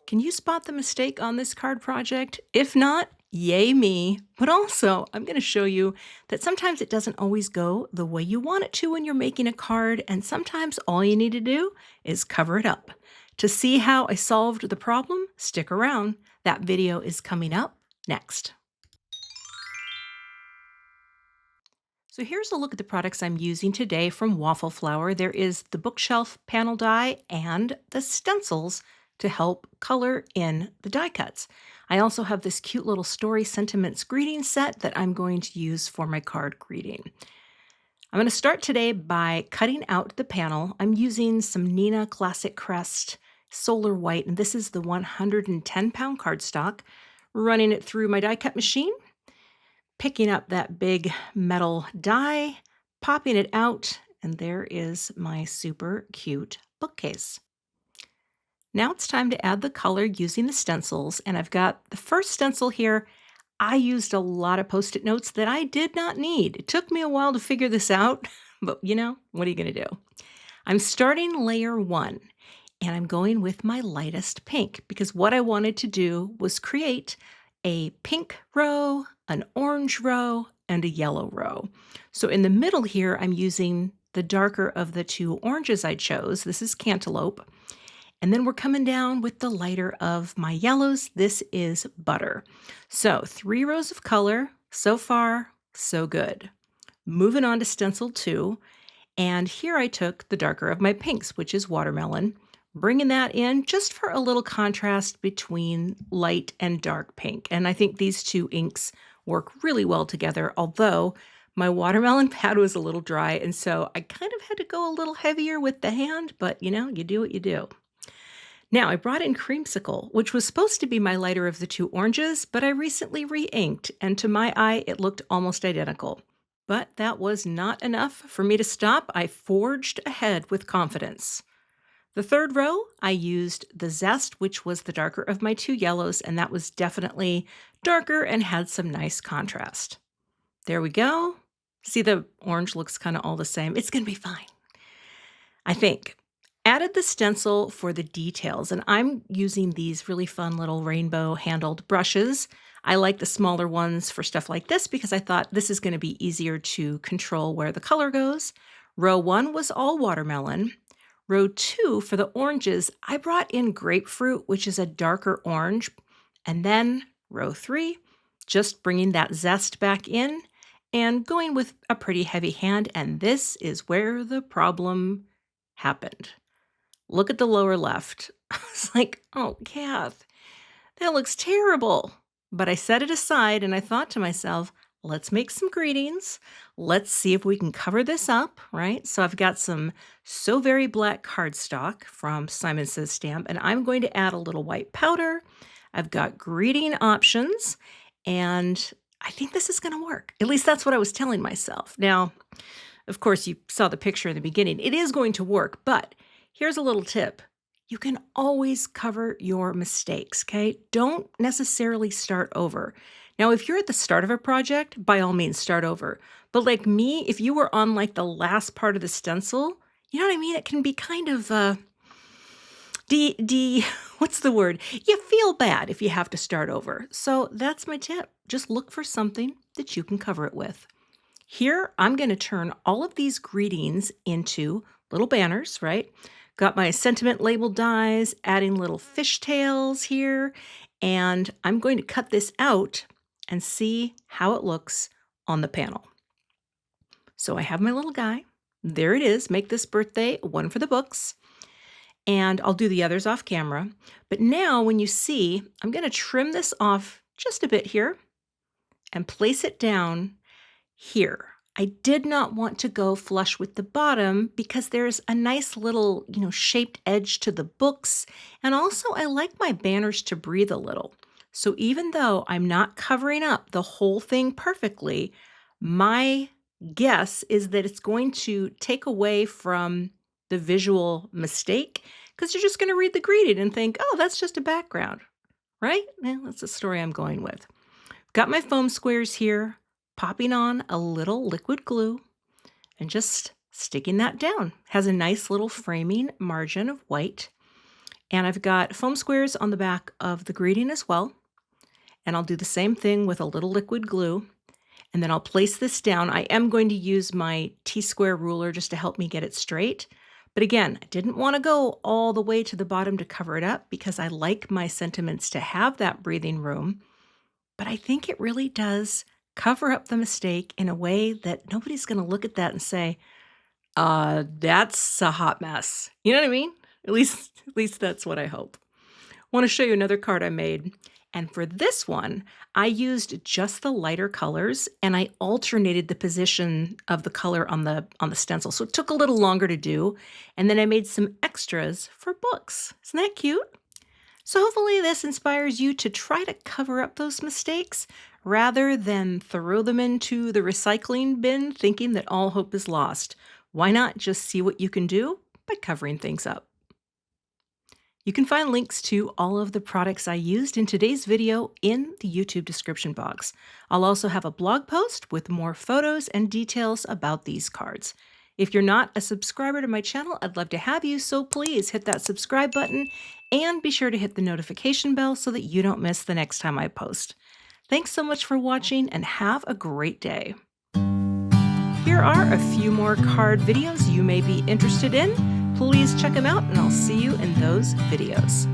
Can you spot the mistake on this card project? If not, yay me. But also, I'm going to show you that sometimes it doesn't always go the way you want it to when you're making a card, and sometimes all you need to do is cover it up. To see how I solved the problem, stick around. That video is coming up next. So here's a look at the products I'm using today from Waffle Flower. There is the bookshelf panel die and the stencils to help color in the die cuts. I also have this cute little story sentiments greeting set that I'm going to use for my card greeting. I'm going to start today by cutting out the panel. I'm using some Nina Classic Crest Solar White, and this is the 110-pound cardstock. Running it through my die cut machine, picking up that big metal die, popping it out, and there is my super cute bookcase. Now it's time to add the color using the stencils, and I've got the first stencil here. I used a lot of Post-it notes that I did not need. It took me a while to figure this out, but what are you going to do? I'm starting layer 1, and I'm going with my lightest pink because what I wanted to do was create a pink row, an orange row, and a yellow row. So in the middle here, I'm using the darker of the two oranges I chose. This is Cantaloupe. And then we're coming down with the lighter of my yellows. This is Butter. So 3 rows of color. So far, so good. Moving on to stencil 2. And here I took the darker of my pinks, which is Watermelon, bringing that in just for a little contrast between light and dark pink. And I think these two inks work really well together, although my watermelon pad was a little dry, and so I kind of had to go a little heavier with the hand, but you do what you do. Now, I brought in Creamsicle, which was supposed to be my lighter of the two oranges, but I recently re-inked, and to my eye, it looked almost identical. But that was not enough for me to stop. I forged ahead with confidence. The third row, I used the Zest, which was the darker of my two yellows, and that was definitely darker and had some nice contrast. There we go. See, the orange looks kind of all the same. It's going to be fine, I think. Added the stencil for the details, and I'm using these really fun little rainbow handled brushes. I like the smaller ones for stuff like this because I thought this is going to be easier to control where the color goes. Row 1 was all watermelon. Row 2 for the oranges, I brought in grapefruit, which is a darker orange. And then row 3, just bringing that zest back in and going with a pretty heavy hand. And this is where the problem happened. Look at the lower left. I was like, oh, Kath, that looks terrible. But I set it aside and I thought to myself, let's make some greetings. Let's see if we can cover this up, right? So I've got some So Very Black cardstock from Simon Says Stamp, and I'm going to add a little white powder. I've got greeting options, and I think this is going to work. At least that's what I was telling myself. Now, of course, you saw the picture in the beginning. It is going to work, but here's a little tip. You can always cover your mistakes, okay? Don't necessarily start over. Now, if you're at the start of a project, by all means, start over. But like me, if you were on like the last part of the stencil, you know what I mean? It can be kind of, what's the word? You feel bad if you have to start over. So that's my tip. Just look for something that you can cover it with. Here, I'm going to turn all of these greetings into little banners, right? Got my sentiment label dies, adding little fishtails here, and I'm going to cut this out and see how it looks on the panel. So I have my little guy. There it is. Make this birthday one for the books. And I'll do the others off camera. But now when you see, I'm going to trim this off just a bit here and place it down here. I did not want to go flush with the bottom because there's a nice little, shaped edge to the books. And also I like my banners to breathe a little. So even though I'm not covering up the whole thing perfectly, my guess is that it's going to take away from the visual mistake because you're just going to read the greeting and think, oh, that's just a background, right? Well, that's the story I'm going with. Got my foam squares here. Popping on a little liquid glue and just sticking that down. Has a nice little framing margin of white. And I've got foam squares on the back of the greeting as well. And I'll do the same thing with a little liquid glue. And then I'll place this down. I am going to use my T-square ruler just to help me get it straight. But again, I didn't want to go all the way to the bottom to cover it up because I like my sentiments to have that breathing room. But I think it really does cover up the mistake in a way that nobody's going to look at that and say, that's a hot mess. You know what I mean? At least that's what I hope. Want to show you another card I made. And for this one, I used just the lighter colors and I alternated the position of the color on the stencil. So it took a little longer to do. And then I made some extras for books. Isn't that cute? So hopefully this inspires you to try to cover up those mistakes rather than throw them into the recycling bin thinking that all hope is lost. Why not just see what you can do by covering things up? You can find links to all of the products I used in today's video in the YouTube description box. I'll also have a blog post with more photos and details about these cards. If you're not a subscriber to my channel, I'd love to have you, so please hit that subscribe button and be sure to hit the notification bell so that you don't miss the next time I post. Thanks so much for watching and have a great day. Here are a few more card videos you may be interested in. Please check them out and I'll see you in those videos.